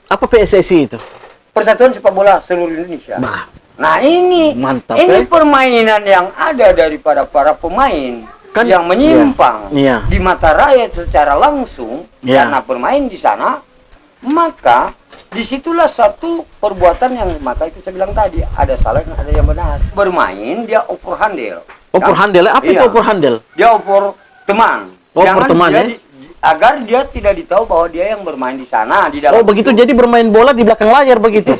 Apa PSSI itu? Persatuan Sepak Bola Seluruh Indonesia. Nah ini, mantap, ini permainan yang ada daripada para pemain kan yang menyimpang iya. di mata rakyat secara langsung karena bermain di sana, maka disitulah satu perbuatan yang maka itu saya bilang tadi ada salah dan ada yang benar. Bermain dia oper handel. Oper handel, apa itu oper handel? Dia oper teman. Oper teman ya? Agar dia tidak ditahu bahwa dia yang bermain di sana di dalam. Oh begitu, jadi bermain bola di belakang layar begitu.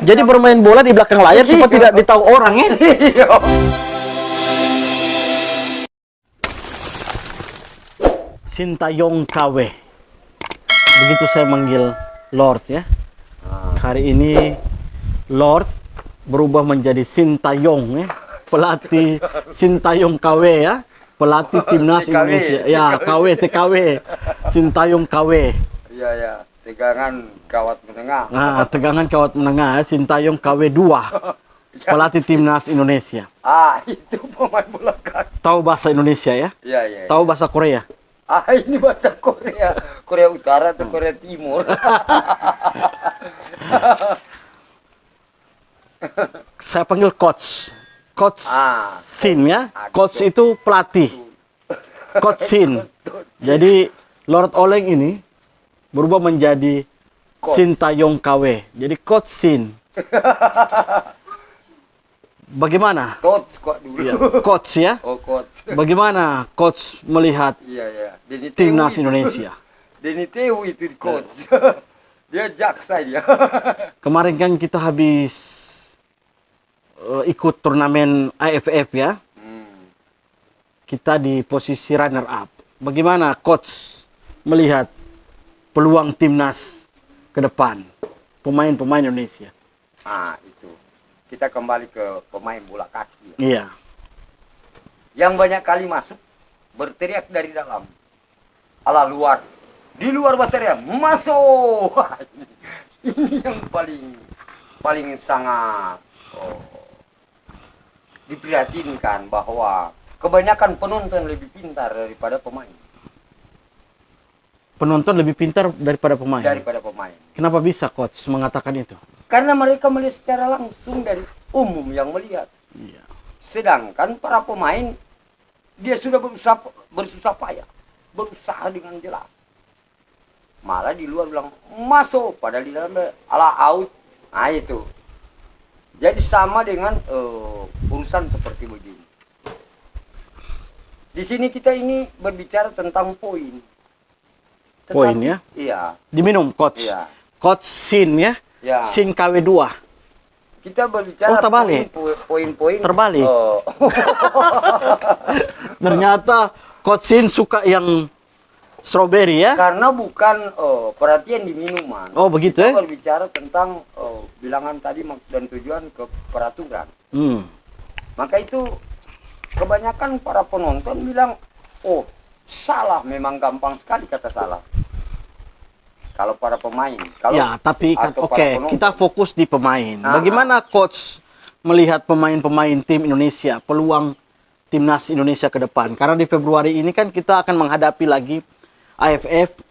Jadi bermain bola di belakang layar supaya tidak ditahu orang ya. Sintayong KW. Begitu saya manggil Lord ya. Hari ini Lord berubah menjadi Sintayong ya. Pelatih Sintayong KW ya. Pelatih timnas Indonesia. Ya, KW, TKW. Sintayong KW. Iya, ya. Tegangan kawat menengah. Nah, tegangan kawat menengah ya. Sintayong KW 2. Pelatih timnas Indonesia. Ah, itu pemain bola kaki. Tahu bahasa Indonesia ya? Iya, iya. Tahu bahasa Korea? Ah, ini bahasa Korea. Korea Utara atau Korea Timur? Saya panggil coach. Coach Sin ya. Coach itu pelatih. Coach Sin. Jadi Lord Oleng ini berubah menjadi Sintayong KW. Jadi Coach Sin. Bagaimana? Coach kok dulu. Ya, coach ya. Oh, coach. Bagaimana coach melihat timnas Indonesia? Denny Tewu itu coach. Dia jaksa dia. Kemarin kan kita habis ikut turnamen AFF ya. Kita di posisi runner up. Bagaimana coach melihat peluang timnas ke depan, pemain-pemain Indonesia? Itu. Kita kembali ke pemain bola kaki. Iya. Yang banyak kali masuk, berteriak dari dalam. Ala luar. Di luar berteriak, masuk! Ini yang paling sangat diprihatinkan bahwa kebanyakan penonton lebih pintar daripada pemain. Penonton lebih pintar daripada pemain? Daripada pemain. Kenapa bisa coach mengatakan itu? Karena mereka melihat secara langsung dari umum yang melihat. Iya. Sedangkan para pemain, dia sudah bersusah payah. Berusaha dengan jelas. Malah di luar bilang, masuk. Padahal di dalam ala out. Nah itu. Jadi sama dengan urusan seperti begini. Di sini kita ini berbicara tentang poin. Poin ya? Iya. Diminum coach. Iya. Coach Sin ya? Ya. Sin KW 2. Kita berbicara poin-poin. Terbalik. Ternyata Coach Sin suka yang strawberry ya? Karena bukan perhatian di minuman. Oh begitu ya? Kita berbicara tentang bilangan tadi maksud dan tujuan ke peraturan. Maka itu kebanyakan para penonton bilang, oh salah, memang gampang sekali kata salah. Kalau para pemain. Kalau ya, tapi kan oke, kita fokus di pemain. Bagaimana coach melihat pemain-pemain tim Indonesia, peluang timnas Indonesia ke depan? Karena di Februari ini kan kita akan menghadapi lagi AFF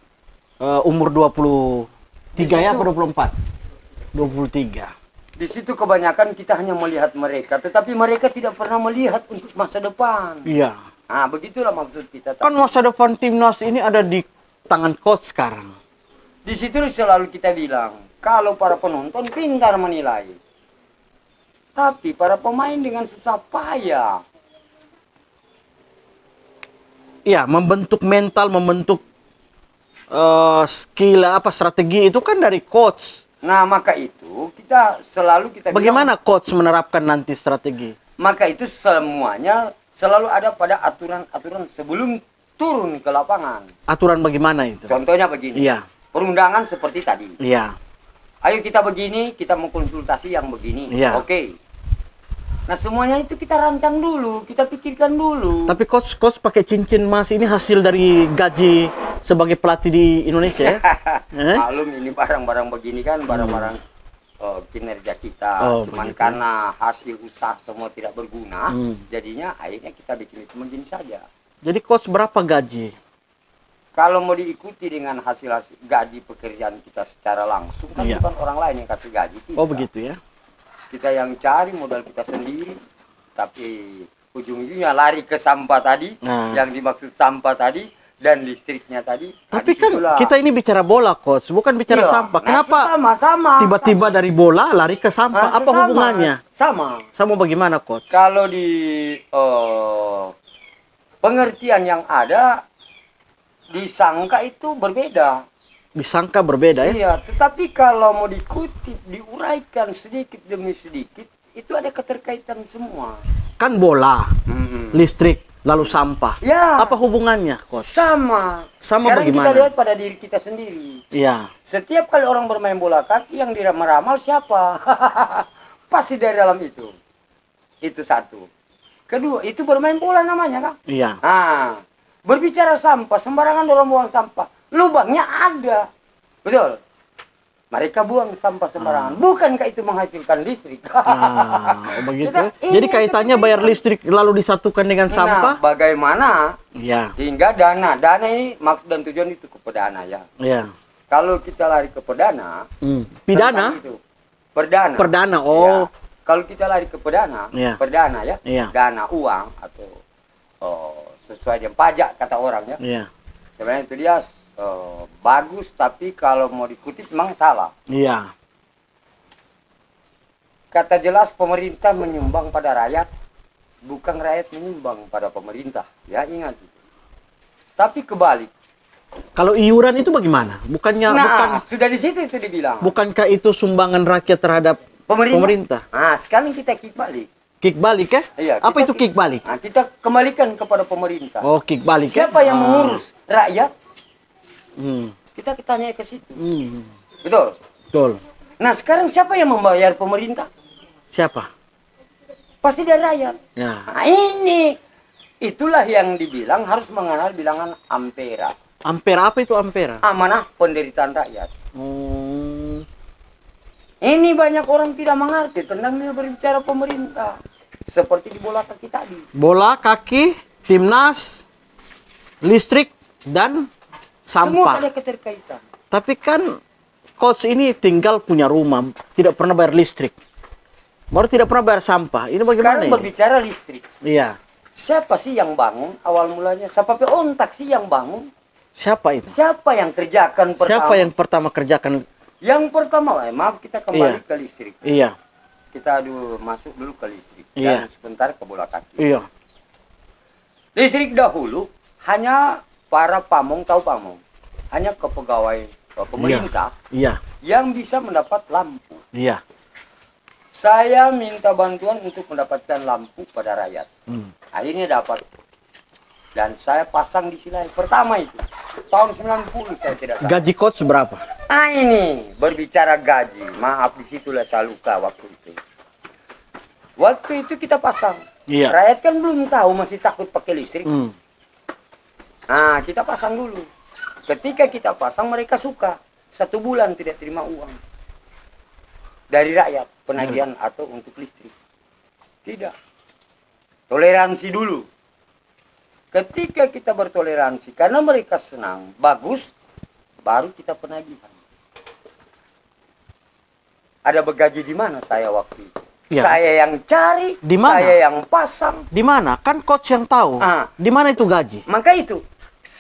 umur 23 ya atau 24? 23. Di situ kebanyakan kita hanya melihat mereka, tetapi mereka tidak pernah melihat untuk masa depan. Iya. Nah, begitulah maksud kita. Kan masa depan timnas ini ada di tangan coach sekarang. Di situ selalu kita bilang, kalau para penonton pintar menilai. Tapi para pemain dengan susah payah. Iya, membentuk mental, membentuk skill, strategi itu kan dari coach. Nah, maka itu kita selalu bagaimana bilang, coach menerapkan nanti strategi? Maka itu semuanya selalu ada pada aturan-aturan sebelum turun ke lapangan. Aturan bagaimana itu? Contohnya begini. Iya. Perundangan seperti tadi. Iya. Ayo kita begini, kita mau konsultasi yang begini. Iya. Oke. Nah, semuanya itu kita rancang dulu, kita pikirkan dulu. Tapi coach pakai cincin emas ini hasil dari gaji sebagai pelatih di Indonesia ya? Malum ini barang-barang begini kan barang-barang kinerja kita. Cuman karena hasil usaha semua tidak berguna, jadinya akhirnya kita bikin itu begini saja. Jadi coach berapa gaji? Kalau mau diikuti dengan hasil-hasil gaji pekerjaan kita secara langsung, kan Iya. bukan orang lain yang kasih gaji kita. Oh begitu ya. Kita yang cari modal kita sendiri, tapi ujung-ujungnya lari ke sampah tadi, Nah. yang dimaksud sampah tadi, dan listriknya tadi. Tapi kan disitulah. kita ini bicara bola, coach, bukan bicara Iya. sampah. Nah, Kenapa sama-sama tiba-tiba dari bola lari ke sampah? Nah, Apa sama, hubungannya? Sama. Sama bagaimana, coach? Kalau di pengertian yang ada, disangka itu berbeda. Disangka berbeda ya? Iya, tetapi kalau mau dikutip, diuraikan sedikit demi sedikit, itu ada keterkaitan semua. Kan bola, Mm-mm. listrik, lalu sampah. Ya, Apa hubungannya, coach? sama. Sama Sekarang bagaimana? kita lihat pada diri kita sendiri. Iya. Setiap kali orang bermain bola kaki, yang meramal siapa? Pasti dari dalam itu. Itu satu. Kedua, itu bermain bola namanya, kan? Iya. Nah, berbicara sampah, sembarangan orang buang sampah. Lubangnya ada. Betul. Mereka buang sampah sembarangan. Bukankah itu menghasilkan listrik? Nah, begitu. Kita- Jadi ini kaitannya kita- bayar listrik lalu disatukan dengan sampah? Nah, bagaimana Iya. hingga dana. Dana ini maksud dan tujuan itu ke perdana ya. Iya. Kalau kita lari ke perdana, Pidana? tentang itu. Perdana. Perdana. Oh. Ya. Kalau kita lari ke perdana, Iya. perdana ya, Iya. dana uang atau sesuai dengan pajak kata orang ya. Iya. Sebenarnya itu dia bagus, tapi kalau mau dikutip memang salah. Iya. Kata jelas pemerintah menyumbang pada rakyat, bukan rakyat menyumbang pada pemerintah. Ya ingat itu. Tapi kebalik. Kalau iuran itu bagaimana? Bukannya Nah, sudah di situ itu dibilang. bukankah itu sumbangan rakyat terhadap pemerintah? Nah, sekarang kita kick balik. Kick balik ya? Iya, Apa kita itu kick balik? Nah, kita kembalikan kepada pemerintah. Oh, kick balik ya? Siapa yang mengurus rakyat? Hmm. Kita tanya ke situ. Hmm. Betul. Betul. Nah, sekarang siapa yang membayar pemerintah? Siapa? Pasti dari rakyat. Ya. Nah, ini itulah yang dibilang harus mengenal bilangan ampera. Ampera, apa itu ampera? Amanah penderitaan rakyat. Hmm. Ini banyak orang tidak mengerti tentang dia berbicara pemerintah. Seperti di bola kaki tadi. Bola, kaki, timnas, listrik, dan Semua sampah. ada keterkaitan. Tapi kan coach ini tinggal punya rumah, tidak pernah bayar listrik. Baru tidak pernah bayar sampah. Ini bagaimana Sekarang ini? berbicara listrik. Iya. Siapa sih yang bangun awal mulanya? Siapa ontak sih yang bangun? Siapa itu? Siapa yang kerjakan pertama? Siapa yang pertama kerjakan? Yang pertama, maaf kita kembali Iya. ke listrik. Iya. Kita masuk dulu ke listrik. Iya. Dan sebentar ke bola kaki. Iya. Listrik dahulu hanya para pamong, tahu pamong? Hanya ke pegawai pemerintah Iya. yang bisa mendapat lampu. Iya. Saya minta bantuan untuk mendapatkan lampu pada rakyat. Hmm. Akhirnya dapat. Dan saya pasang di Silai. Pertama itu. Tahun 90 saya tidak salah. Gaji coach berapa? Ah ini. Berbicara gaji. Maaf disitulah saya luka waktu itu. Waktu itu kita pasang. Iya. Rakyat kan belum tahu. Masih takut pakai listrik. Hmm. Nah kita pasang dulu. Ketika kita pasang mereka suka. 1 bulan tidak terima uang. Dari rakyat. Penagihan atau untuk listrik. Tidak. Toleransi dulu. Ketika kita bertoleransi, karena mereka senang, bagus, baru kita penagihan. Ada bergaji di mana saya waktu itu? Ya. Saya yang cari, Di mana? saya yang pasang. Di mana? Kan coach yang tahu. Ah. Di mana itu gaji? Maka itu,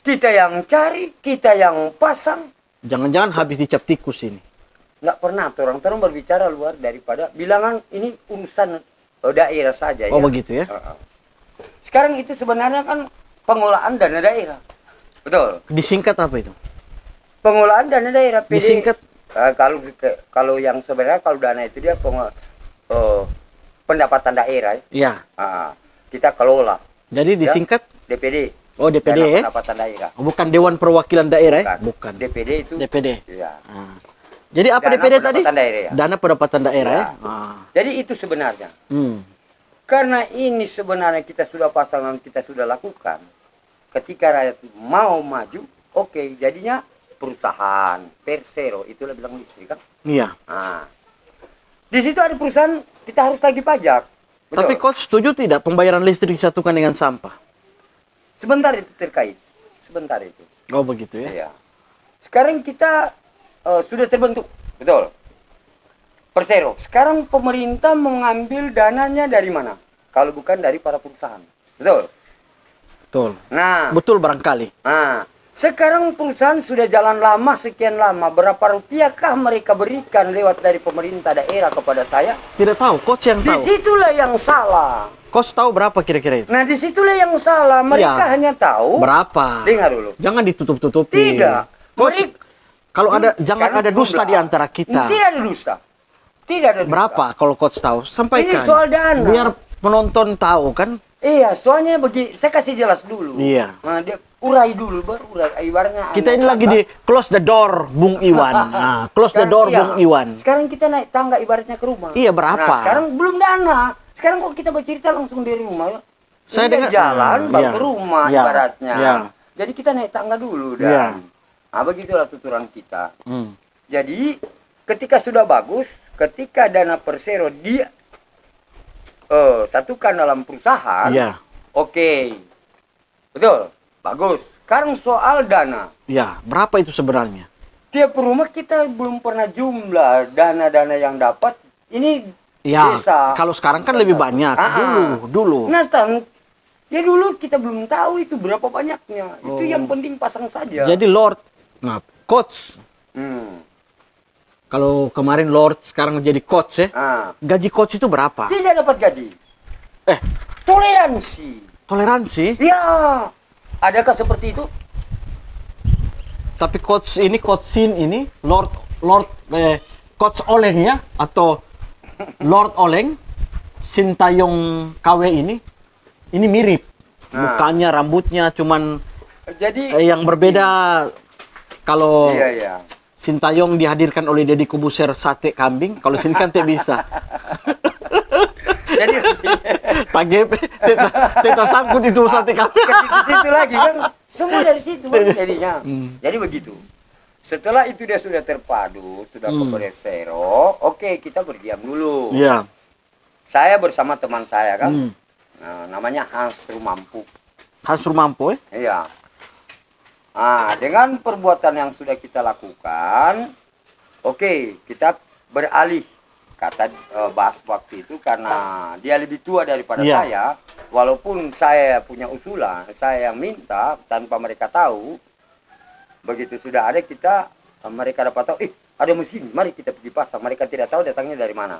kita yang cari, kita yang pasang. Jangan-jangan habis dicap tikus ini. Nggak pernah orang berbicara luar daripada bilangan ini urusan daerah saja. Oh ya. begitu ya? Sekarang itu sebenarnya kan pengelolaan dana daerah. Betul. Disingkat apa itu? Pengelolaan dana daerah. Disingkat Kalau yang sebenarnya kalau dana itu dia pendapatan daerah. ya. Kita kelola. Jadi disingkat DPD. oh DPD Dana ya? pendapatan daerah. Bukan Dewan Perwakilan Daerah ya? Bukan. DPD itu. DPD. Ya. Ah. Jadi apa Dana DPD tadi? pendapatan daerah ya. Dana pendapatan daerah ya? Ya. Jadi itu sebenarnya. Karena ini sebenarnya kita sudah pasang dan kita sudah lakukan. Ketika rakyat mau maju, oke, jadinya perusahaan, persero, itulah bilang listrik kan. Iya. Nah, di situ ada perusahaan, kita harus tagih pajak. Betul? Tapi coach setuju tidak pembayaran listrik disatukan dengan sampah? Sebentar itu terkait. sebentar itu. Oh begitu ya. Iya. Sekarang kita sudah terbentuk, betul. Persero. Sekarang pemerintah mengambil dananya dari mana? Kalau bukan dari para perusahaan, betul. Betul. Nah, Betul barangkali. nah, sekarang perusahaan sudah jalan lama, sekian lama. Berapa rupiahkah mereka berikan lewat dari pemerintah daerah kepada saya? Tidak tahu, coach yang tahu. Disitulah yang salah. Coach tahu berapa kira-kira itu? Nah, disitulah yang salah. Mereka Iya. hanya tahu. Berapa? Dengar dulu. Jangan ditutup-tutupi. Tidak. Coach, Mereka- kalau ada jangan Karena ada dusta jumlah. di antara kita. Tidak ada dusta. Tidak ada dusta. Berapa kalau coach tahu? Sampaikan. Ini soal dana. Biar penonton tahu kan? Iya, soalnya saya kasih jelas dulu. Iya. Nah, dia urai dulu, baru urai. Ibaratnya Kita naik ini lagi tangga. di close the door, Bung Iwan. Nah, close the Sekarang- door, iya. Bung Iwan. Sekarang kita naik tangga ibaratnya ke rumah. Iya, berapa? Nah, sekarang belum dana. Sekarang kok kita bercerita langsung dari rumah ya? Saya Ini dengar- jalan baru iya. ke rumah Iya. ibaratnya. Iya. Jadi kita naik tangga dulu Iya. dan nah, begitulah tuturan kita. Hmm. Jadi ketika sudah bagus, ketika dana Persero dia satukan dalam perusahaan, Iya. oke, betul, bagus. Sekarang soal dana, Iya, berapa itu sebenarnya? tiap rumah kita belum pernah jumlah dana-dana yang dapat. Ini Ya, desa. kalau sekarang kan lebih banyak. Dulu. Nah, ya dulu kita belum tahu itu berapa banyaknya. Itu Oh. yang penting pasang saja. Jadi Lord, nah, coach. Hmm. Kalau kemarin Lord, sekarang jadi coach ya. Ah. Gaji coach itu berapa? Tidak dapat gaji. Eh, Toleransi. toleransi. Ya, adakah seperti itu? Tapi coach Sin ini, Coach Oleng ya, atau Lord Oleng, Sintayong KW ini mirip. Nah. Mukanya, rambutnya, cuman Jadi, yang berbeda kalau iya, iya. Sintayong dihadirkan oleh Deddy Kobuser sate kambing, kalau sini kan tidak bisa. Jadi, Pagi teta sangkut itu sate kambing. ke situ lagi kan, semua dari situ kan jadinya. Hmm. Jadi begitu. Setelah itu dia sudah terpadu, sudah ke Hmm. Persero, oke kita berdiam dulu. Iya. Saya bersama teman saya kan, Hmm. nah, namanya Hans Rumampu. Hans Rumampo ya? Iya. Nah, dengan perbuatan yang sudah kita lakukan, oke, kita beralih. Kata Bas waktu itu karena dia lebih tua daripada Iya. saya, walaupun saya punya usulan, saya yang minta tanpa mereka tahu. Begitu sudah ada kita, mereka dapat tahu, ada mesin, mari kita pergi pasang. Mereka tidak tahu datangnya dari mana.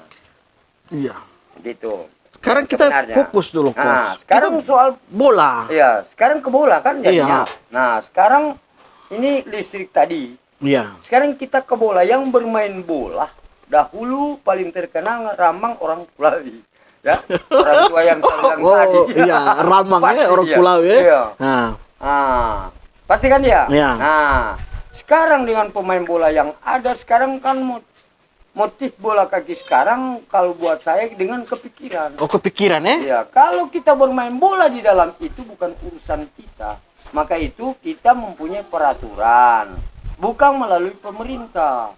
Iya. Gitu. Sekarang kita Sebenarnya. fokus dulu, Coach. Nah, sekarang soal Bola. ya, sekarang ke bola kan jadinya. Iya. Nah, sekarang ini listrik tadi. Iya. Sekarang kita ke bola, yang bermain bola dahulu paling terkenal Ramang orang Kulawi. Ya, orang tua yang saya bilang tadi. Iya, Ramang Pasti ya, orang dia. Pulau ya. Iya. Nah, Pasti kan dia? Iya. Nah, sekarang dengan pemain bola yang ada sekarang kan motif bola kaki sekarang kalau buat saya dengan kepikiran. oh kepikiran ya? Ya, kalau kita bermain bola di dalam itu bukan urusan kita. Maka itu kita mempunyai peraturan, bukan melalui pemerintah.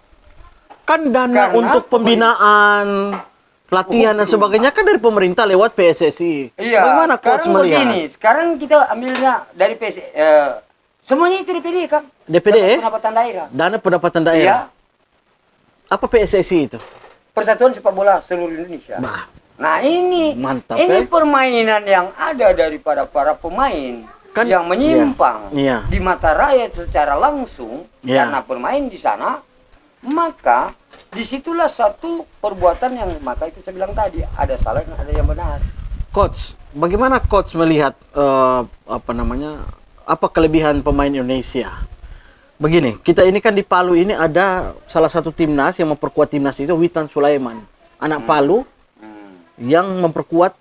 Kan dana Karena untuk pembinaan, pelatihan dan sebagainya kan dari pemerintah lewat PSSI. Iya. Bagaimana Coach Sekarang melihat? begini, sekarang kita ambilnya dari semuanya itu DPD kan? DPD ya? Pendapatan daerah. Dana pendapatan Iya. daerah. Apa PSSI itu? Persatuan Sepak Bola seluruh Indonesia. Nah ini, Mantap, ini ya? permainan yang ada daripada para pemain Kan- yang menyimpang Iya. di mata rakyat secara langsung Iya. karena bermain di sana, maka disitulah satu perbuatan yang maka itu saya bilang tadi ada salah dan ada yang benar. Coach, bagaimana Coach melihat apa kelebihan pemain Indonesia? Begini, kita ini kan di Palu ini ada salah satu timnas yang memperkuat timnas itu Witan Sulaiman, anak Palu yang memperkuat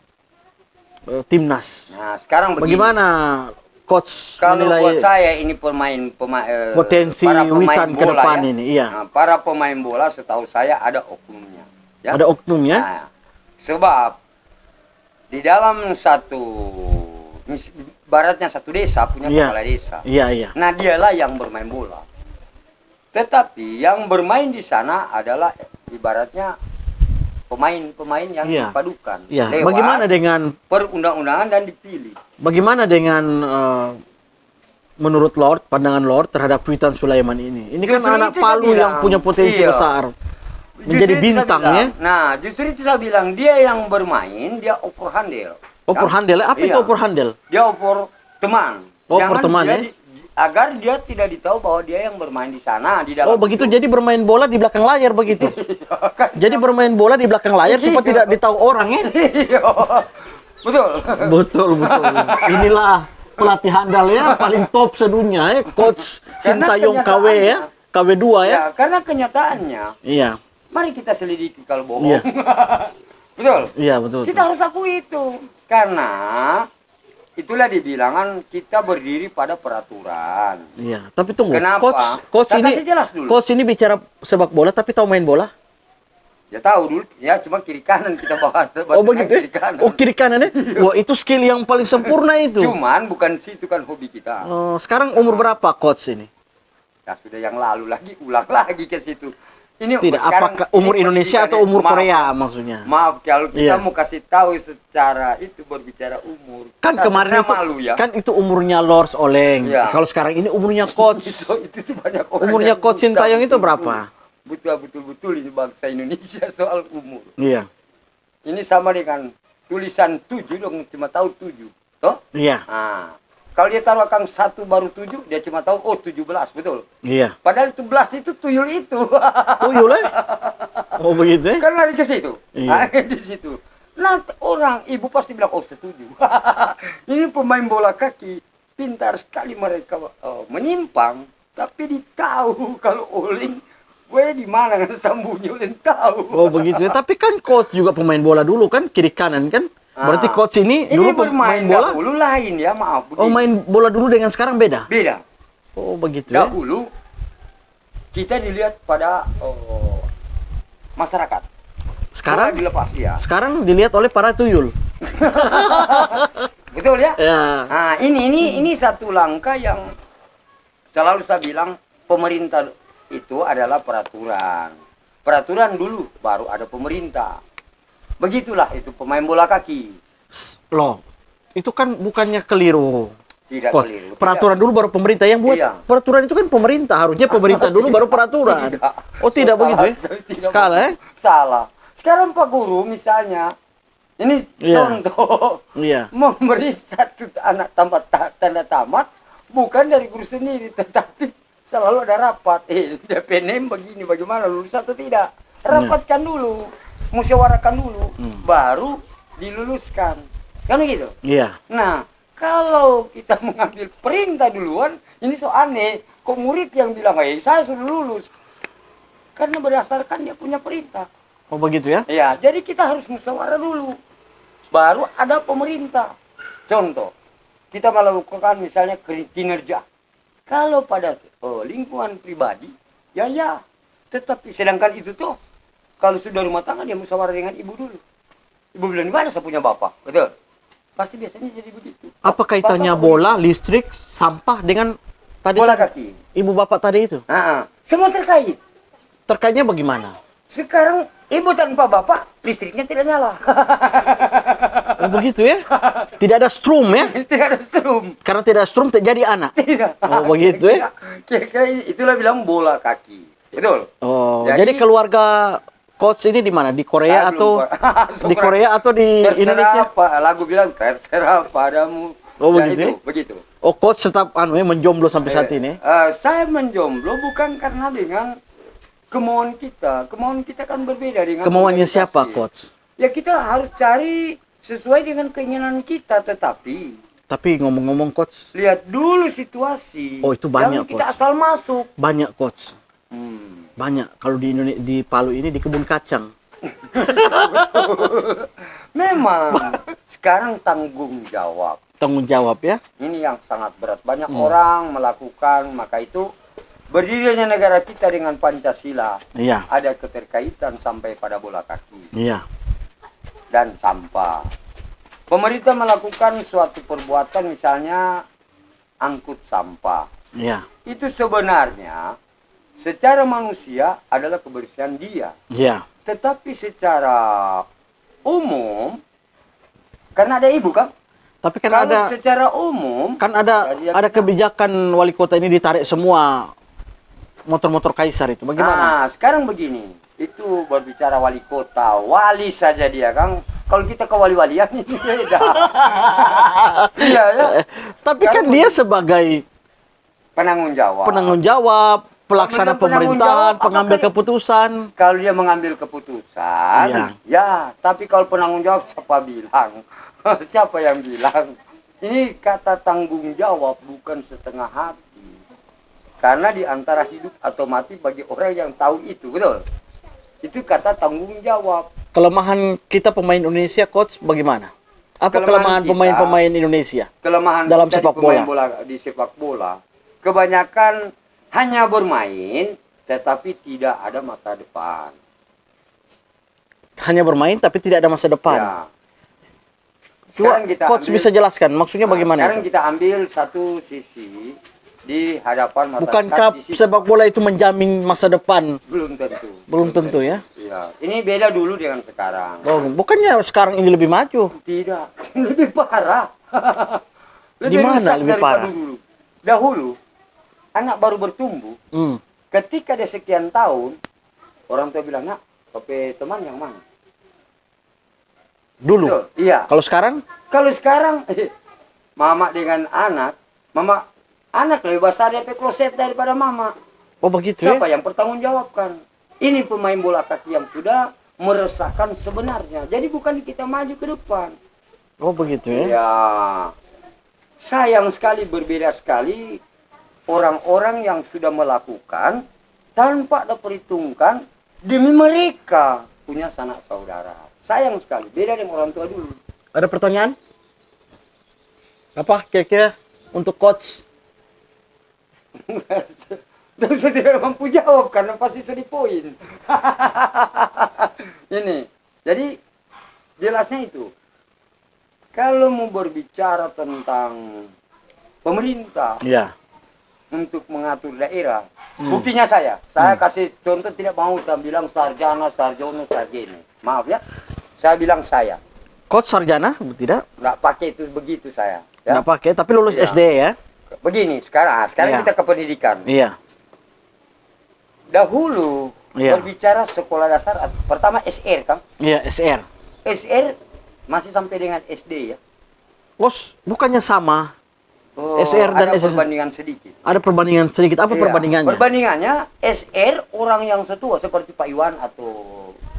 timnas. Nah sekarang begini. Bagaimana Coach Kalau menilai buat saya ini potensi para pemain Witan ke bola depan ya. ini? Iya. Nah, para pemain bola setahu saya ada oknumnya. Ya? Ada oknumnya? Nah, sebab di dalam baratnya satu desa punya Iya. kepala desa. Iya, iya. Nah dialah yang bermain bola. Tetapi yang bermain di sana adalah ibaratnya pemain-pemain yang Iya. dipadukan. Iya. Lewat Bagaimana dengan perundang-undangan dan dipilih. Bagaimana dengan menurut Lord, pandangan Lord terhadap Witan Sulaiman ini? Ini kan Justru anak itu saya Palu yang bilang. punya potensi Iya. besar. Menjadi Justru itu saya bintang bilang. ya. Nah, justru itu saya bilang dia yang bermain, dia oper handel. Oper Kan? handel, apa itu Iya. oper handel? Dia oper teman. Oper teman, dia ya? agar dia tidak ditahu bahwa dia yang bermain di sana di dalam. Oh begitu, jadi bermain bola di belakang layar begitu. Kan? Jadi bermain bola di belakang layar supaya Iya. tidak ditahu orang ya. Iya. Betul. Betul, betul. Inilah pelatih handal ya, paling top sedunia ya, Coach Karena Sintayong KW ya, KW2 ya. Ya, karena kenyataannya, Iya, mari kita selidiki kalau bohong. Iya. Betul. iya betul. Kita harus akui itu. Karena itulah dibilangan kita berdiri pada peraturan. Iya, tapi tunggu. Kenapa? Coach Saya ini kasih jelas dulu. Coach ini bicara sepak bola tapi tahu main bola? Ya tahu dulu, ya cuma kiri kanan kita bahas. Oh begitu kiri ya? kanan. Oh kiri kanan ya? Wah itu skill yang paling sempurna itu. Cuman bukan situ kan hobi kita. Oh, sekarang umur berapa Coach ini? Ya sudah yang lalu lagi, ulang lagi ke situ. Ini Tidak, sekarang apakah umur ini Indonesia atau pendidikannya- umur maaf, Korea maksudnya? Maaf kalau kita Iya. mau kasih tahu secara itu berbicara umur. Kan kita kemarin sebenarnya itu malu ya. kan itu umurnya Lors Oleng. Iya. Kalau sekarang ini umurnya Coach. itu tuh banyak orang. Umurnya yang Coach buta Sintayong itu betul-betul. berapa? Buta betul-betul ini bangsa Indonesia soal umur. Iya. Ini sama dengan tulisan 7 dong, cuma tahu 7. Toh? Iya. Nah, kalau dia taruh angka 1 baru 7, dia cuma tahu oh 17, betul. Iya. Padahal itu 11 itu tuyul itu. Tuyul ya? Oh begitu ya? Kan lari ke situ. Iya. Nah, di situ. Nah, orang ibu pasti bilang oh setuju. Ini pemain bola kaki pintar sekali mereka menyimpang, tapi ditahu kalau Oleng gue di mana kan sambungnya Oleng tahu. Oh begitu ya. Tapi kan Coach juga pemain bola dulu kan, kiri kanan kan? Berarti Ah. Coach ini dulu bermain bola? dahulu lain ya, maaf. Oh begini. main bola dulu dengan sekarang beda? Beda. Oh begitu ya? Dahulu kita dilihat pada masyarakat. Sekarang? Bola dilepas ya. Sekarang dilihat oleh para tuyul. Betul ya? Ya. Nah, ini satu langkah yang selalu saya bilang pemerintah itu adalah peraturan. Peraturan dulu baru ada pemerintah. Begitulah itu pemain bola kaki. Loh, itu kan bukannya keliru. Tidak Coach. keliru. Peraturan dulu baru pemerintah yang buat. Iya. Peraturan itu kan pemerintah, harusnya pemerintah dulu baru peraturan. Tidak. Oh tidak Salah begitu ya? sekali, tidak Salah ya? begitu. Salah. Sekarang Pak Guru misalnya, ini Iya. contoh Iya. memberi satu anak tanda tamat bukan dari guru sendiri, tetapi selalu ada rapat. DPNM begini, bagaimana lulus atau tidak? Rapatkan dulu, musyawarahkan dulu, baru diluluskan. Kan begitu? Iya. Nah, kalau kita mengambil perintah duluan, ini so aneh. Kok murid yang bilang, saya sudah lulus. Karena berdasarkan dia punya perintah. Oh begitu ya? Ya, jadi kita harus musyawarah dulu. Baru ada pemerintah. Contoh, kita melakukan misalnya kinerja. Kalau pada lingkungan pribadi, ya. Tetapi sedangkan itu tuh, kalau sudah rumah tangga, dia musyawarah dengan ibu dulu. Ibu bilang, di mana saya punya bapak? Betul. Pasti biasanya jadi begitu. Apa kaitannya Bapak bola, listrik, sampah dengan tadi bola kaki? ibu bapak tadi itu? Semua terkait. Terkaitnya bagaimana? Sekarang ibu tanpa bapak, listriknya tidak nyala. Oh begitu ya? Tidak ada strum ya? Tidak ada strum. Karena tidak ada strum terjadi anak. Tidak. Oh begitu ya? Kira-kira itulah bilang bola kaki. Betul. Oh, jadi keluarga Coach ini di mana? Di Korea Saya atau belum- di Korea atau di Indonesia? Terserah Pak, lagu bilang terserah padamu. Oh, Ya, begitu itu, ya? begitu. Oh, Coach tetap menjomblo sampai saat ini. Saya menjomblo bukan karena dengan kemauan kita. Kemauan kita kan berbeda dengan Kemauannya organisasi. siapa, Coach? Ya kita harus cari sesuai dengan keinginan kita, tetapi Tapi ngomong-ngomong Coach, lihat dulu situasi. Oh, itu banyak, Jangan kita Coach. asal masuk. banyak Coach. Banyak. Kalau di Indonesia, di Palu ini di kebun kacang. Memang sekarang tanggung jawab. Tanggung jawab ya. Ini yang sangat berat. Banyak orang melakukan, maka itu berdirinya negara kita dengan Pancasila. Iya. Ada keterkaitan sampai pada bola kaki Iya. dan sampah. Pemerintah melakukan suatu perbuatan misalnya angkut sampah. Iya. Itu sebenarnya secara manusia adalah kebersihan dia. Iya. Tetapi secara umum, karena ada ibu kan? Tapi kan Kalau ada secara umum, ada kebijakan wali kota ini ditarik semua motor-motor Kaisar itu. Bagaimana? Nah, sekarang begini, itu berbicara wali kota, wali saja dia, Kang. Kalau kita ke wali-walian ini beda. Iya, ya. Tapi kan dia sebagai Penanggung jawab. penanggung jawab, pelaksana Kalau penanggung pemerintahan, jawab, pengambil apakah keputusan. Kalau dia mengambil keputusan, Iya. ya. Tapi kalau penanggung jawab, siapa bilang? Siapa yang bilang? Ini kata tanggung jawab bukan setengah hati. Karena di antara hidup atau mati bagi orang yang tahu itu, betul? Itu kata tanggung jawab. Kelemahan kita pemain Indonesia, coach, bagaimana? Apa kelemahan kita- pemain-pemain Indonesia Kelemahan dalam kita di sepak pemain bola? di sepak bola, kebanyakan hanya bermain, tetapi tidak ada masa depan. Hanya bermain tapi tidak ada masa depan. Ya. Coba Sekarang kita coach ambil- bisa jelaskan maksudnya bagaimana Sekarang itu? kita ambil satu sisi di hadapan masyarakat. Bukankah di sisi- sepak bola itu menjamin masa depan? Belum tentu. Belum tentu ya? Iya. Ini beda dulu dengan sekarang. Oh, bukannya sekarang ini lebih maju? Tidak, lebih parah. Di mana rusak lebih daripada parah? Dulu. Dahulu, anak baru bertumbuh, Hmm. ketika dia sekian tahun, orang tua bilang, nak, kopi teman yang mana? Dulu. Betul, iya. Kalau sekarang? Kalau sekarang, mama dengan anak lebih besar dari kloset daripada mama. Oh begitu Siapa ya? yang bertanggung jawabkan? Ini pemain bola kaki yang sudah meresahkan sebenarnya. Jadi bukan kita maju ke depan. Oh begitu ya? Ya, sayang sekali, berbeda sekali orang-orang yang sudah melakukan tanpa diperhitungkan demi mereka punya sanak saudara. Sayang sekali, beda dengan orang tua dulu. Ada pertanyaan? Apa kira-kira untuk coach? Dan saya tidak mampu jawab karena pasti sudah poin. Ini, jadi jelasnya itu. Kalau mau berbicara tentang pemerintah Iya. untuk mengatur daerah, Hmm. buktinya saya kasih contoh, tidak mau saya bilang sarjana, sarjono, sarjana. Maaf ya, saya bilang saya. Coach sarjana? Tidak? Nggak pakai itu begitu saya. Ya. Nggak pakai, tapi lulus Iya. SD ya? Begini, sekarang Iya. kita ke pendidikan. Iya. Dahulu Iya. berbicara sekolah dasar, pertama SR kan? Iya, SR. SR masih sampai dengan SD ya. Coach, bukannya sama? Oh, SR dan ada SS. perbandingan sedikit. Ada perbandingan sedikit. Apa Iya, perbandingannya? Perbandingannya SR orang yang setua seperti Pak Iwan atau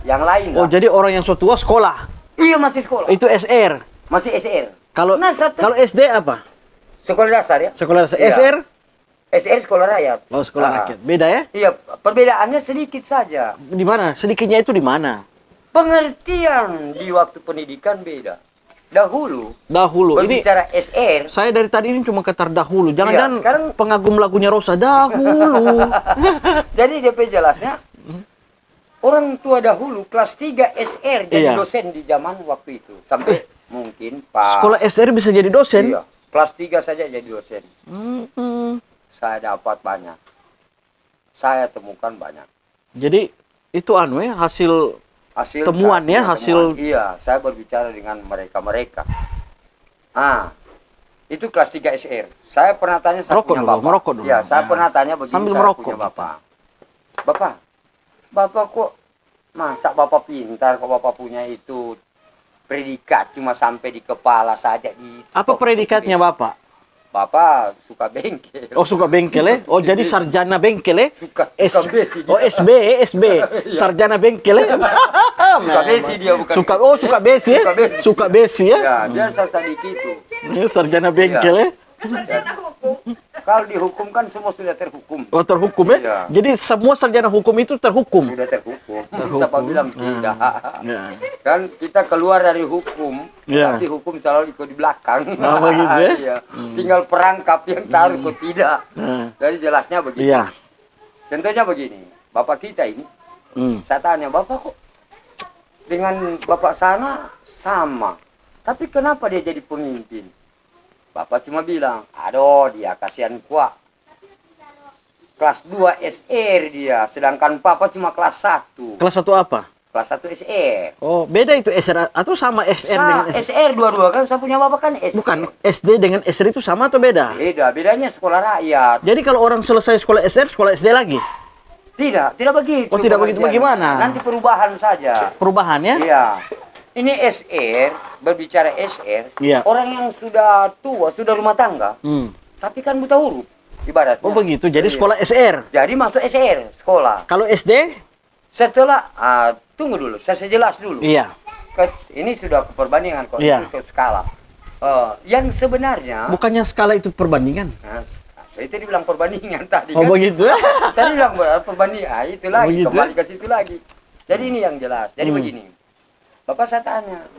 yang lain Oh, lah. jadi orang yang tua sekolah. Iya, masih sekolah. Itu SR. Masih SR. Kalau Nah, satu kalau SD apa? sekolah dasar ya. Sekolah dasar. Iya. SR? SR sekolah rakyat. Oh, sekolah Ah. rakyat. Beda ya? Iya, perbedaannya sedikit saja. Di mana? Sedikitnya itu di mana? Pengertian di waktu pendidikan beda. Dahulu Dahulu. Ini berbicara SR, saya dari tadi ini cuma ketar dahulu. Jangan-jangan Iya, sekarang- pengagum lagunya Rosa dahulu. jadi DP jelasnya orang tua dahulu kelas 3 SR jadi Iya. dosen di zaman waktu itu. Sampai mungkin Pak Sekolah SR bisa jadi dosen. Iya, kelas 3 saja jadi dosen. Hmm. Saya dapat banyak. Saya temukan banyak. Jadi itu hasil Hasil Temuan ya, iya, hasil- temuan. Iya, saya berbicara dengan mereka-mereka. Ah, itu kelas 3 SR. Saya pernah tanya, saya Merokok punya dulu, bapak. merokok dulu. Iya, saya Ya. pernah tanya begini, Sambil saya merokok punya kita. bapak. Bapak kok masa bapak pintar, kok bapak punya itu predikat cuma sampai di kepala saja di. apa predikatnya Bapak? Bapak suka bengkel. Oh, suka bengkel ya? Oh, jadi sarjana bengkel ya? Suka besi dia. Oh, SB. Iya. Sarjana bengkel ya? Suka besi dia, bukan. Suka besi ya? Suka besi. Suka besi ya? Ya, dia sasadik itu. Ini sarjana bengkel ya? Kalau dihukum kan semua sudah terhukum. Oh, terhukum ya? Iya. Jadi semua sarjana hukum itu terhukum? Sudah terhukum. Terhukum. Siapa bilang tidak? Ya. Kan kita keluar dari hukum, Iya. tapi hukum selalu ikut di belakang. Oh, begitu ya? Iya. Tinggal perangkap yang taruh atau tidak. Nah, Jadi jelasnya begini. iya. Contohnya begini, bapak kita ini, Hmm. saya tanya, bapak kok dengan bapak sana sama, tapi kenapa dia jadi pemimpin? Bapak cuma bilang, aduh dia kasihan kuat. Kelas 2 SR dia, sedangkan papa cuma kelas 1. Kelas 1 apa? Kelas 1 SR. Oh, beda itu SR atau sama SR dengan SR? SR dua-dua kan, saya punya bapak kan SR. Bukan, SD dengan SR itu sama atau beda? Beda, bedanya sekolah rakyat. Jadi kalau orang selesai sekolah SR, sekolah SD lagi? Tidak begitu. Oh, tidak begitu, pengajiannya. bagaimana? Nanti perubahan saja. Perubahannya? Iya. Ini SR, berbicara SR, Iya. orang yang sudah tua, sudah rumah tangga, tapi kan buta huruf, ibaratnya. Oh begitu, jadi Iya. sekolah SR. Jadi masuk SR, sekolah. Kalau SD? Setelah, tunggu dulu, saya jelas dulu. Iya. Ini sudah perbandingan kok, Iya. itu skala. Yang sebenarnya, Bukannya skala itu perbandingan? nah, saya itu dibilang perbandingan tadi Oh kan. begitu ya? Tadi bilang perbandingan, itu lagi, Begitu, kembali ke situ lagi. Jadi ini yang jelas, jadi Hmm. begini. Bapak saya tanya,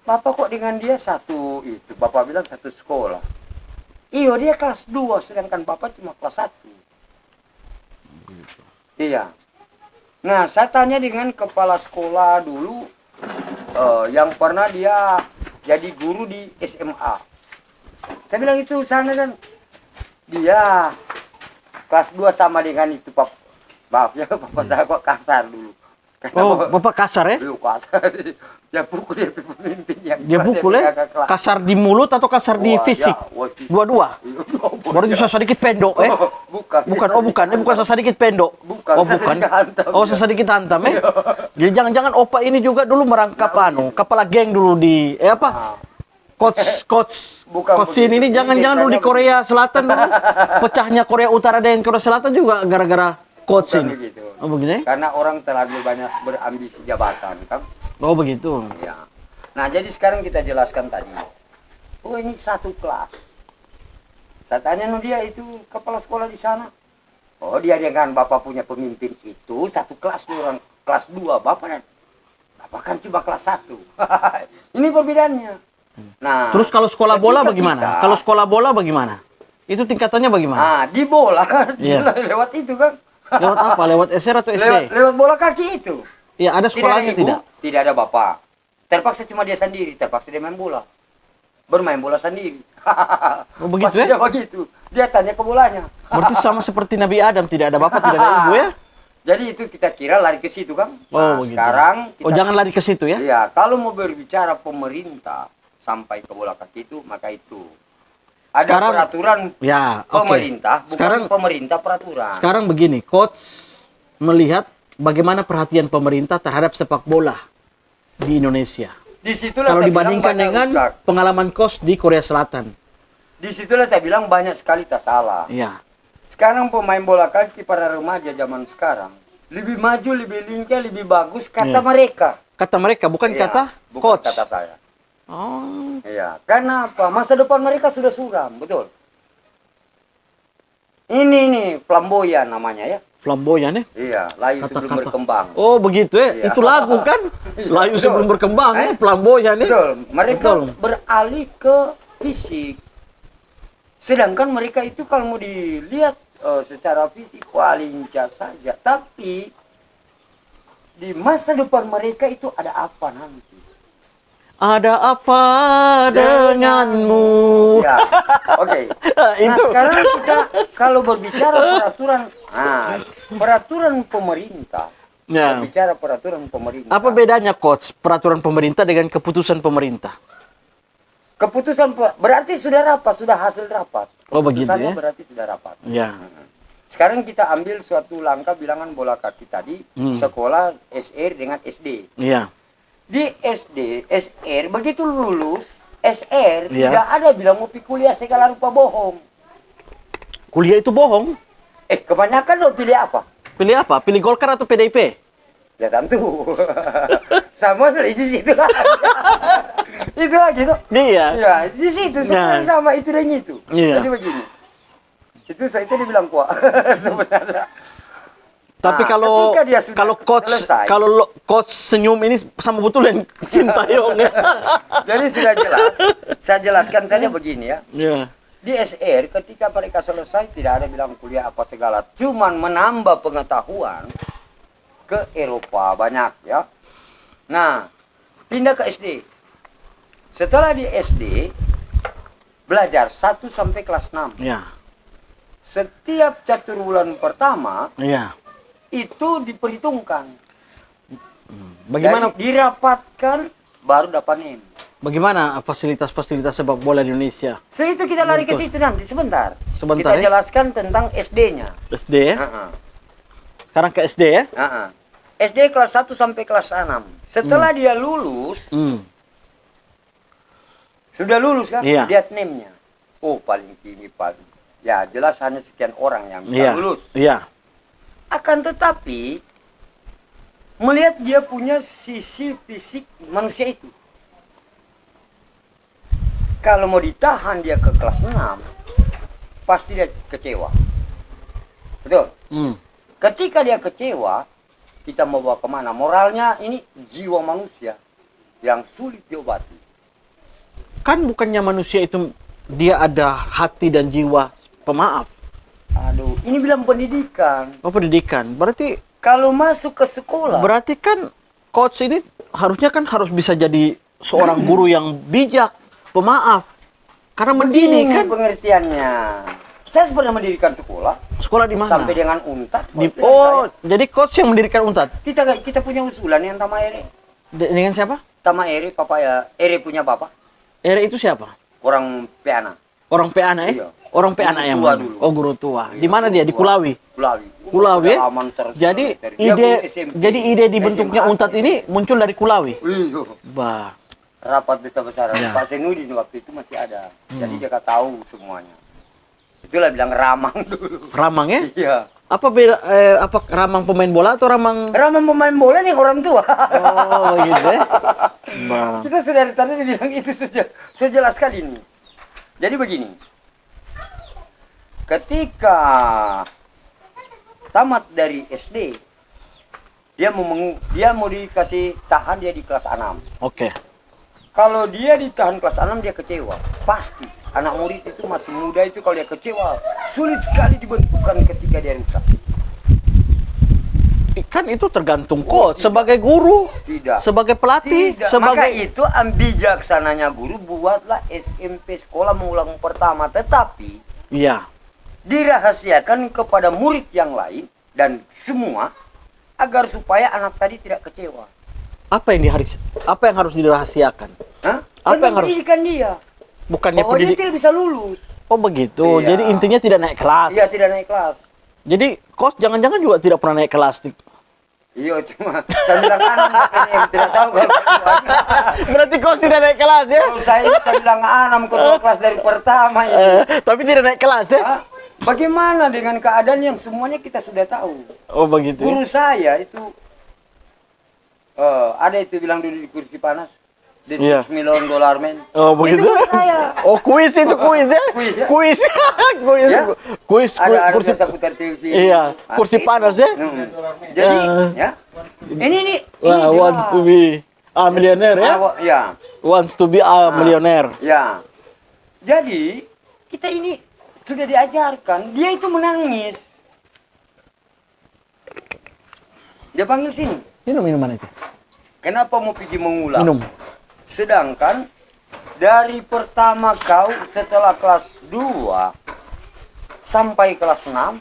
Bapak kok dengan dia satu itu? Bapak bilang satu sekolah. Iya, dia kelas 2, sedangkan Bapak cuma kelas 1. Iya. Nah, saya tanya dengan kepala sekolah dulu, yang pernah dia jadi guru di SMA. Saya bilang itu sana kan, dia kelas 2 sama dengan itu, Pak. Maaf ya, Bapak saya kok kasar dulu. Oh, Bapak kasar ya? Lu kasar. Dia pukul dia pemimpin yang Dia pukul ya? Kasar di mulut atau kasar di fisik? Dua-dua? Baru bisa sedikit pendok Bukan. Bukan, oh bukan, bukan sedikit pendok. Bukan, Oh saya bukan. sedikit hantam, Oh ya. sedikit hantam ya? Jadi jangan-jangan opa ini juga dulu merangkap kepala geng dulu di Nah, coach Bukan Sin ini begitu. jangan-jangan dulu di Biasanya Korea Selatan dulu. Pecahnya Korea Utara dan Korea Selatan juga gara-gara coach bukan ini. begitu. Oh begini? Karena orang terlalu banyak berambisi jabatan, kan? Oh begitu. Ya. Nah, jadi sekarang kita jelaskan tadi. Oh, ini satu kelas. Saya tanya dia itu kepala sekolah di sana. Oh, dia dengan Bapak punya pemimpin itu satu kelas nih orang kelas 2. Bapak kan cuma kelas 1. Ini perbedaannya. Nah, Terus kalau sekolah bola ketika bagaimana? kita- Kalau sekolah bola bagaimana? Itu tingkatannya bagaimana? di bola Iya. lewat itu kan. Lewat apa? Lewat SR atau SD? Lewat bola kaki itu. Iya, ada Tidak ada sekolahnya ibu, tidak? tidak ada bapak. Terpaksa cuma dia sendiri, terpaksa dia main bola. Bermain bola sendiri. Oh, begitu Pasti ya? dia begitu. Dia tanya ke bolanya. Berarti sama seperti Nabi Adam, tidak ada bapak, tidak ada ibu ya? Jadi itu kita kira lari ke situ kan. Oh, begitu. Sekarang kita, Oh, jangan lari ke situ ya? Iya, kalau mau berbicara pemerintah sampai ke bola kaki itu, maka itu. Ada Sekarang- peraturan Ya, oke. pemerintah, bukan Sekarang pemerintah peraturan. sekarang begini, coach melihat bagaimana perhatian pemerintah terhadap sepak bola di Indonesia. Disitulah Kalau saya bilang dibandingkan banyak dengan rusak. pengalaman coach di Korea Selatan. Disitulah saya bilang banyak sekali tak salah. Iya. Sekarang pemain bola kaki para remaja zaman sekarang lebih maju, lebih lincah, lebih bagus kata Iya. mereka. Kata mereka, bukan Iya, kata bukan coach. kata saya. Oh. Iya, karena apa? Masa depan mereka sudah suram, betul. Ini nih flamboyan namanya ya. Flamboyan ya? Iya, layu sebelum Kata-kata. berkembang. Oh, begitu ya? Iya. Itu lagu kan? Layu Betul. sebelum berkembang ya, Eh? flamboyan ya? Betul, mereka Betul. beralih ke fisik. Sedangkan mereka itu kalau mau dilihat secara fisik, wah lincah saja. Tapi di masa depan mereka itu ada apa nanti? Ada apa denganmu? Ya, oke. Nah, Itu. sekarang kita kalau berbicara peraturan pemerintah. Ya. Berbicara peraturan pemerintah. Apa bedanya coach peraturan pemerintah dengan keputusan pemerintah? Keputusan berarti sudah rapat, sudah hasil rapat. Oh, begitu Keputusannya ya? berarti sudah rapat. Ya. Sekarang kita ambil suatu langkah bilangan bola kaki tadi, sekolah SR dengan SD. Iya. Di SD, SR, begitu lulus, SR, Iya. tidak ada bilang mau pergi kuliah segala rupa bohong. Kuliah itu bohong. Kebanyakan lo pilih apa? Pilih apa? Pilih Golkar atau PDIP? Ya tentu. Sama di situ lah. Itu lagi tuh. Iya. Ya, di situ semua Nah. sama itu dan itu. Iya. Jadi begini. Itu saya itu dibilang kuat sebenarnya. Tapi Nah, kalau ketika dia sudah kalau coach selesai. coach senyum ini sama betul yang Sintayong ya. Jadi sudah jelas. Saya jelaskan saja begini ya. Iya. Di SR ketika mereka selesai tidak ada bilang kuliah apa segala. Cuman menambah pengetahuan ke Eropa banyak ya. Nah, pindah ke SD. Setelah di SD belajar 1 sampai kelas 6. Iya. Setiap catur bulan pertama Iya. itu diperhitungkan. Bagaimana dirapatkan baru dapat NIM. bagaimana fasilitas-fasilitas sepak bola di Indonesia? So itu kita lari ke situ nanti sebentar. Sebentar, Kita ya? jelaskan tentang SD-nya. SD ya? Sekarang ke SD ya? SD kelas 1 sampai kelas 6. Setelah dia lulus, sudah lulus kan? Iya. Lihat NIM-nya. Oh, paling tinggi paling. Ya, jelas hanya sekian orang yang bisa lulus. Iya. Akan tetapi melihat dia punya sisi fisik manusia itu. Kalau mau ditahan dia ke kelas 6, pasti dia kecewa. Betul? Ketika dia kecewa, kita mau bawa kemana? Moralnya ini jiwa manusia yang sulit diobati. Kan bukannya manusia itu dia ada hati dan jiwa pemaaf. Aduh, ini bilang pendidikan. Oh, pendidikan. Berarti Kalau masuk ke sekolah, berarti kan coach ini harusnya kan harus bisa jadi seorang guru yang bijak, pemaaf. Karena mendidik begini kan. pengertiannya. Saya pernah mendirikan sekolah Sekolah di mana? sampai dengan UNTAD. Oh, jadi coach yang mendirikan UNTAD. Kita punya usulan yang Tama Ere. Dengan siapa? Tama Ere, papa ya. Ere punya bapak. Ere itu siapa? Orang Peana. Orang PANA Iya. Orang PANA Guru yang tua mana? dulu. Oh, guru tua. Iya, Di mana guru dia? Di tua. Kulawi. Kulawi. Kulawi. Ya? Pengalaman Jadi Dia ide guru SMP. jadi ide dibentuknya SMA. UNTAD ini muncul dari Kulawi. Iya. Bah. Rapat besar-besaran. Ya. Pak Senudin waktu itu masih ada. Jadi dia tahu semuanya. Itulah bilang ramang dulu. Ramang ya? Iya. Apa beda apa ramang pemain bola atau ramang Ramang pemain bola nih orang tua. Oh, gitu ya. Bah. Kita sudah dari tadi bilang itu saya jelaskan ini. Jadi begini. Ketika tamat dari SD, dia mau dikasih tahan dia di kelas 6. Oke. Kalau dia ditahan kelas 6 dia kecewa. Pasti. Anak murid itu masih muda itu kalau dia kecewa, sulit sekali dibentukkan ketika dia rusak. Kan itu tergantung coach sebagai guru, Tidak. sebagai pelatih, Tidak. Maka sebagai itu ambijaksananya guru buatlah SMP sekolah mengulang pertama. Tetapi iya. dirahasiakan kepada murid yang lain dan semua agar supaya anak tadi tidak kecewa. Apa yang harus dirahasiakan? Hah? Apa yang harus- Pendidikan dia. Bukannya Bahwa dia pendidik. tidak bisa lulus. Oh, begitu. Iya. Jadi intinya tidak naik kelas. Iya, tidak naik kelas. Jadi coach jangan-jangan juga tidak pernah naik kelas. Iya, cuma saya bilang anak yang tidak tahu kalau Berarti coach tidak naik kelas ya? kalau saya bilang anak ketua kelas dari pertama ini. Tapi tidak naik kelas ya? Hah? Bagaimana dengan keadaan yang semuanya kita sudah tahu? Oh, begitu. Ya? Guru saya itu ada itu bilang dulu di kursi panas. The Iya. $6 million man. Oh, begitu. Itu guru saya. Oh, kuis itu kuis ya? Kuis ya? Kuis. Kuis. Ya? Kuis Ada kursi biasa putar TV. Iya, Ah, kursi itu. panas ya? Jadi, Ya. ya. Ini Wah, wants to be a millionaire ya? Ya. Wants to be a millionaire. Ya. Jadi, kita ini sudah diajarkan, dia itu menangis. Dia panggil sini. Minum minuman itu. Kenapa mau pergi mengulang? Minum. Sedangkan dari pertama kau setelah kelas 2 sampai kelas 6,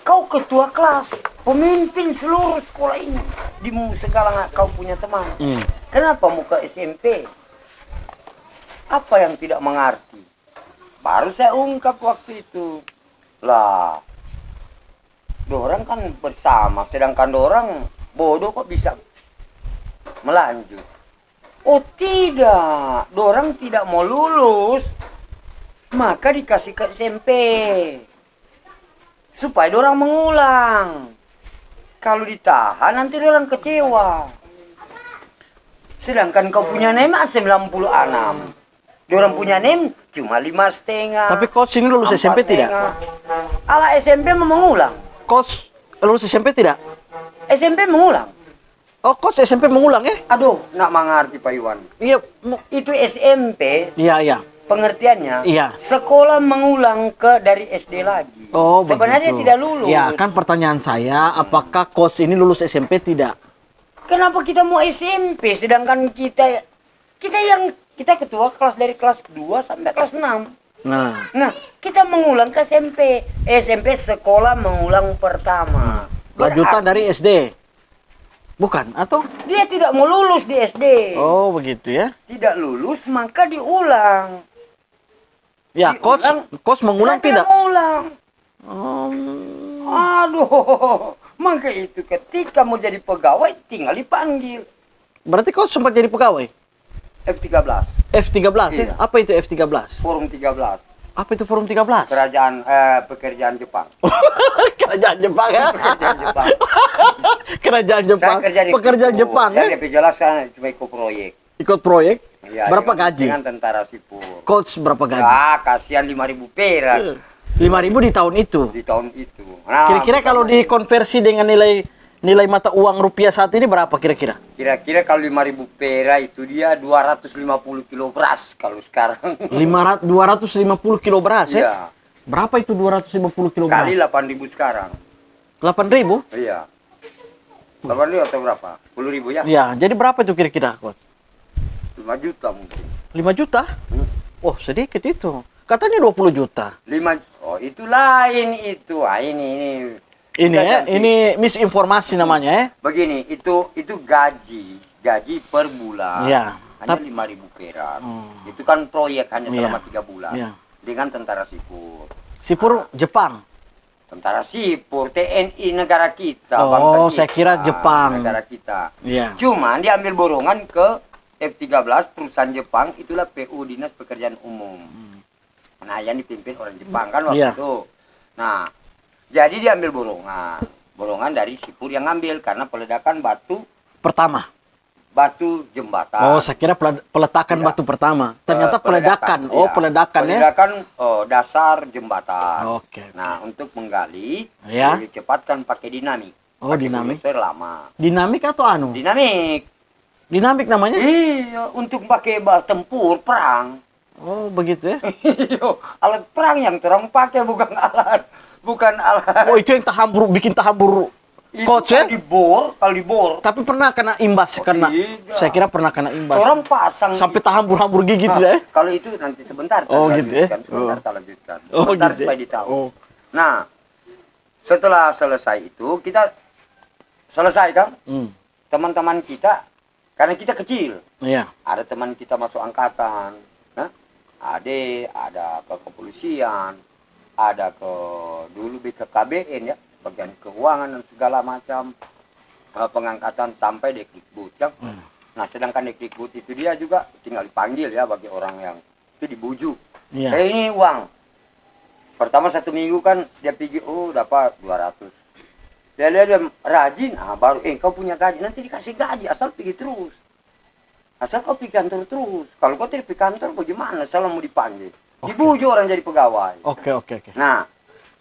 kau ketua kelas, pemimpin seluruh sekolah ini. Di segala kau punya teman. Kenapa mau ke SMP? Apa yang tidak mengerti? Baru saya ungkap waktu itu. Lah, dorang kan bersama, sedangkan dorang bodoh kok bisa melanjut. Oh tidak, dorang tidak mau lulus, maka dikasih ke SMP. Supaya dorang mengulang. Kalau ditahan nanti dorang kecewa. Sedangkan kau punya NEM 96. Dorang punya NEM cuma 5,5. Tapi coach ini lulus SMP tidak? Ala SMP mau mengulang. Coach lulus SMP tidak? SMP mengulang. Oh, coach SMP mengulang ya? Aduh, nak mengerti Pak Iwan. Iya, Itu SMP, iya. pengertiannya. Iya. Sekolah mengulang ke dari SD lagi. Oh, Sebenarnya begitu. tidak lulus. Ya, kan pertanyaan saya, apakah coach ini lulus SMP tidak? Kenapa kita mau SMP sedangkan kita ketua kelas dari kelas 2 sampai kelas 6. Nah, kita mengulang ke SMP. SMP sekolah mengulang pertama. Lanjutan dari SD. Bukan, atau? Dia tidak mau lulus di SD. Oh, begitu ya. Tidak lulus, maka diulang. Ya, Diulang, coach mengulang saya tidak tidak? mau ulang. Hmm. Aduh, maka itu ketika mau jadi pegawai tinggal dipanggil. Berarti coach sempat jadi pegawai? F13, F13 ya? Iya. Apa itu F13? Forum 13, Apa itu Forum 13? pekerjaan Jepang. Kerajaan Jepang ya? Pekerjaan Jepang. Kerajaan Jepang. Saya kerja di Pekerjaan situ. Jepang Dan ya? dia jelaskan cuma ikut proyek. Ikut proyek? Ya, Berapa dengan, gaji? Dengan tentara sipur. Coach berapa gaji? Ya, kasihan 5.000 perak 5.000 di tahun itu. di tahun itu. Nah, Kira-kira kalau bukan- dikonversi dengan nilai mata uang rupiah saat ini berapa kira-kira? Kira-kira kalau 5.000 perak itu dia 250 kilo beras kalau sekarang. 250 kilo beras ya? Iya. Berapa itu 250 kilo beras? Kali 8.000 sekarang. 8.000? Iya. 8.000 atau berapa? 10.000 ya? Ya, jadi berapa itu kira-kira, Coach? 5 juta mungkin. 5 juta? Hmm. Oh, sedikit itu. Katanya 20 juta. 5. Oh, itu lain itu. Ah, ini. Ini Kita ya, ganti. ini misinformasi namanya ya. Begini, itu gaji per bulan. Iya. Hanya 5.000 perak. Hmm. Itu kan proyek hanya Iya. selama 3 bulan. Iya. Dengan tentara sipur. Sipur Jepang. Tentara sipur, TNI negara kita. Oh, bangsa saya kita, kira Jepang. Negara kita. Iya. Cuman diambil borongan ke F13 perusahaan Jepang, itulah PU Dinas Pekerjaan Umum. Nah, yang dipimpin orang Jepang kan waktu Iya. itu. Nah, jadi diambil borongan dari sipur yang ngambil karena peledakan batu jembatan. Oh, saya kira peletakan Tidak. batu pertama. Ternyata peledakan. Oh, iya. peledakan ya. Peledakan dasar jembatan. Oke. Nah, untuk menggali, Ya. dicepatkan pakai dinamik. Oh, Pakai dinamik. bulldozer lama. Dinamik atau anu? Dinamik. Dinamik namanya? Iya, untuk pakai tempur perang. Oh, begitu ya. Iya, alat perang yang terang pakai bukan alat. Oh, itu yang bikin tahambur Itu coach ya? kalau dibor. Tapi pernah kena imbas Oh, karena tidak. saya kira pernah kena imbas. Orang pasang Sampai tahambur-hambur gigit Nah, ya. Kalau itu nanti sebentar Oh, kita gitu ya? lanjutkan. Sebentar Oh. kita lanjutkan. Oh, Sebentar gitu ya? supaya ditahu. Oh. Nah, setelah selesai itu kita selesai kan? Hmm. Teman-teman kita karena kita kecil. Iya. Ada teman kita masuk angkatan, ada ke kepolisian, ada ke dulu BKKBN ya, bagian keuangan dan segala macam, pengangkatan sampai Dekdikbud ya. Hmm. Nah, sedangkan Dekdikbud itu dia juga tinggal dipanggil ya bagi orang yang itu dibujuk. Iya. Ini uang. Pertama 1 minggu kan dia pergi, oh dapat 200. Dia lihat dia rajin, baru kau punya gaji, nanti dikasih gaji asal pergi terus. Asal kau pergi kantor terus. Kalau kau tidak pergi kantor bagaimana? Asal mau dipanggil. Oke. Dibujuk orang jadi pegawai. Oke. Nah,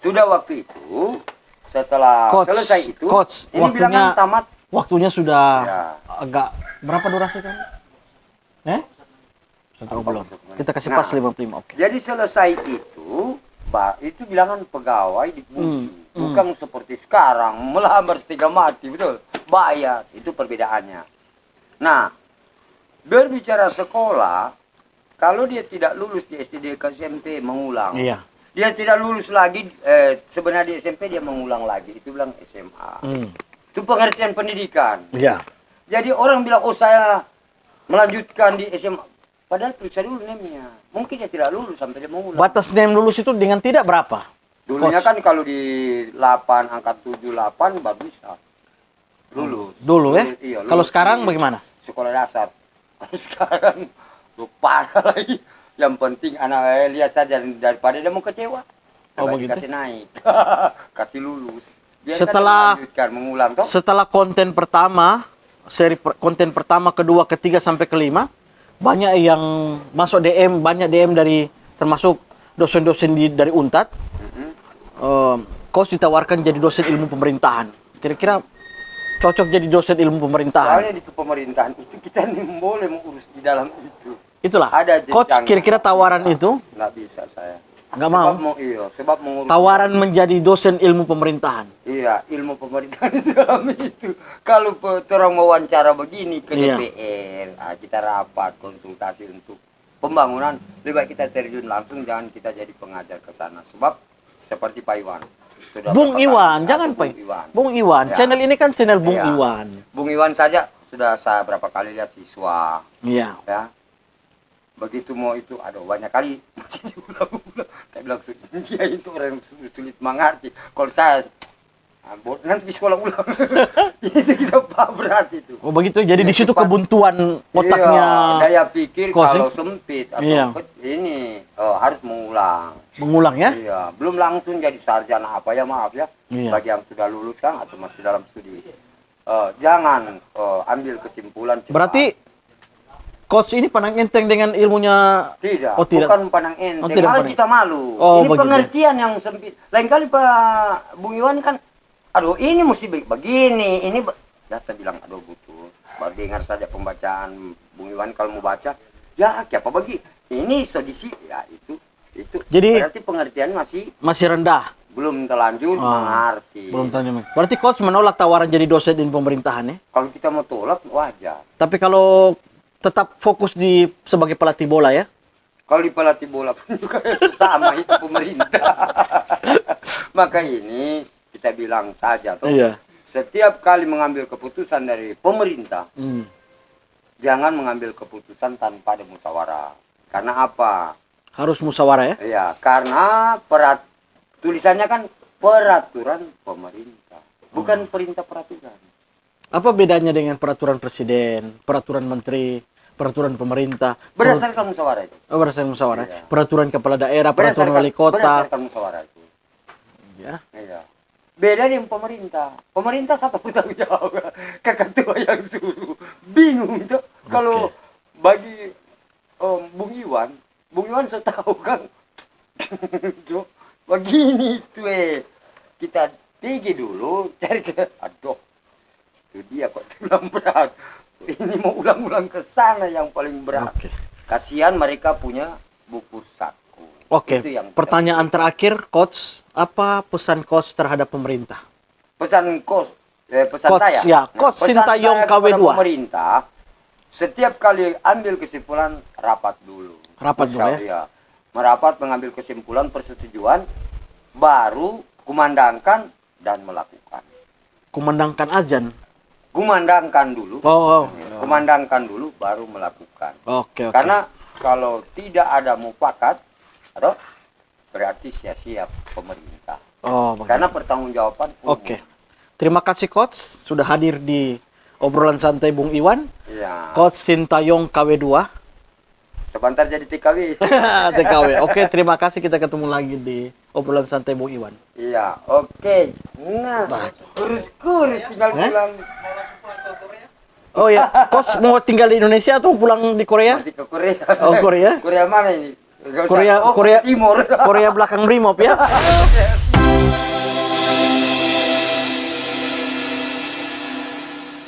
sudah waktu itu, setelah Coach, selesai itu, coach, ini bilangan tamat. Waktunya sudah Ya. agak berapa durasi kan? 1 tahun belum. Kita kasih pas Nah. 55. Oke. Jadi selesai itu bilangan pegawai dipuji. Bukan seperti sekarang, melamar setengah mati, betul. Bayar, itu perbedaannya. Nah, berbicara sekolah, kalau dia tidak lulus di SD ke SMP mengulang. Iya. Dia tidak lulus lagi, sebenarnya di SMP dia mengulang lagi. Itu bilang SMA. Hmm. Itu pengertian pendidikan. Iya. Jadi orang bilang, oh saya melanjutkan di SMA. Padahal periksa dulu NEM-nya. Mungkin dia tidak lulus sampai dia mengulang. Batas NEM lulus itu dengan tidak berapa? Dulunya Coach. kan kalau di 8, angka 7, 8 baru bisa lulus. Dulu ya? Iya, Kalau lulus sekarang di bagaimana? Sekolah dasar. Kalau sekarang lupa lagi. Yang penting anak lihat saja daripada dia mau kecewa. Oh, Coba begitu? dikasih naik. Kasih lulus. Biarkan Setelah- dia melanjutkan, mengulang toh. Setelah konten pertama, konten pertama, kedua, ketiga sampai kelima, banyak yang masuk DM, banyak DM dari termasuk dosen-dosen dari Untat. Mhm. Coach ditawarkan jadi dosen ilmu pemerintahan. Kira-kira cocok jadi dosen ilmu pemerintahan? Soalnya di pemerintahan itu kita nih boleh mengurus di dalam itu. Itulah. Ada Coach jenjang. kira-kira tawaran itu Nggak bisa saya. nggak mau. Sebab mengurus. Tawaran menjadi dosen ilmu pemerintahan. Iya, ilmu pemerintahan di dalam itu. Kalau orang wawancara begini ke Iya. DPR, kita rapat konsultasi untuk pembangunan, lebih baik kita terjun langsung, jangan kita jadi pengajar ke sana. Sebab seperti Pak Iwan, Sudah Bung berapa Iwan, kali? jangan Bung Pak. Iwan. Bung Iwan, Ya. channel ini kan channel Bung Iya. Iwan. Bung Iwan saja sudah saya berapa kali lihat siswa, Iya. ya. Begitu mau itu, aduh banyak kali masih diulang-ulang. Saya bilang dia itu orang yang sulit mengerti. Kalau saya, nanti sekolah ulang. Itu kita berat itu. Oh begitu. Jadi Ya, di situ cepat. kebuntuan otaknya. Iya, daya pikir Coach, kalau sempit atau Iya. ini harus mengulang. Mengulang ya? Iya, belum langsung jadi sarjana apa ya, maaf ya. Iya. Bagi yang sudah lulus kan atau masih dalam studi. Jangan ambil kesimpulan cepat. Berarti coach ini pandang enteng dengan ilmunya. Tidak, Oh, tidak. bukan pandang enteng, Oh, tidak malah pandang- kita malu. Oh, Ini begitu. pengertian yang sempit. Lain kali Pak Bung Iwan kan, aduh ini mesti begini, ini ya kita bilang aduh butuh. Baru dengar saja pembacaan Bung Iwan kalau mau baca, ya apa bagi ini sedisi ya itu. Jadi- berarti pengertian Masih rendah. belum terlanjur mengerti. Belum tanya. Berarti coach menolak tawaran jadi dosen di pemerintahan ya? Kalau kita mau tolak wajar. Tapi kalau tetap fokus di sebagai pelatih bola ya? Kalau di pelatih bola pun juga sama itu pemerintah. Maka ini kita bilang saja tuh. Iya. Setiap kali mengambil keputusan dari pemerintah, Hmm. jangan mengambil keputusan tanpa ada musyawarah. Karena apa? Harus musyawarah ya? Ya, karena tulisannya kan peraturan pemerintah, bukan perintah peraturan. Apa bedanya dengan peraturan presiden, peraturan menteri, peraturan pemerintah? Berdasarkan musyawarah itu. Berdasarkan musyawarah. Iya. Peraturan kepala daerah, peraturan wali kota. Berdasarkan musyawarah itu. Ya. Iya. Beda dengan pemerintah. Pemerintah satu bertanggung jawab ke ketua yang suruh. Bingung tuh. Kalau bagi Bung Iwan saya tahu kan. Begini tuh kita tinggi dulu cari ke aduh. Itu dia kok tulang berat. Ini mau ulang-ulang ke sana yang paling berat. Oke. Kasihan mereka punya buku saku. Oke. Itu yang Pertanyaan terakhir, coach, apa pesan coach terhadap pemerintah? pesan pesan Coach, saya. ya, Coach pesan Sintayong saya kepada KW2. Pemerintah setiap kali ambil kesimpulan rapat dulu. Rapat dulu ya? Iya. Merapat mengambil kesimpulan persetujuan baru kumandangkan dan melakukan. Kumandangkan azan. Kumandangkan dulu. Oh. Kumandangkan dulu baru melakukan. Oke. Karena kalau tidak ada mufakat atau berarti sia-sia pemerintah. Oh, begitu. Karena pertanggungjawaban umum. Oke. Terima kasih coach sudah hadir di obrolan santai Bung Iwan. Iya. Coach Sintayong KW2. Sebentar jadi TKW. TKW. Oke, terima kasih, kita ketemu lagi di obrolan santai Bung Iwan. Iya, oke. Nah, Baik. kurus-kurus tinggal pulang. Oh ya, coach mau tinggal di Indonesia atau pulang di Korea? Masih ke Korea. Oh, Korea? Korea mana ini? Nggak usah. Korea- Oh, Korea- Timur. Korea belakang Brimob ya.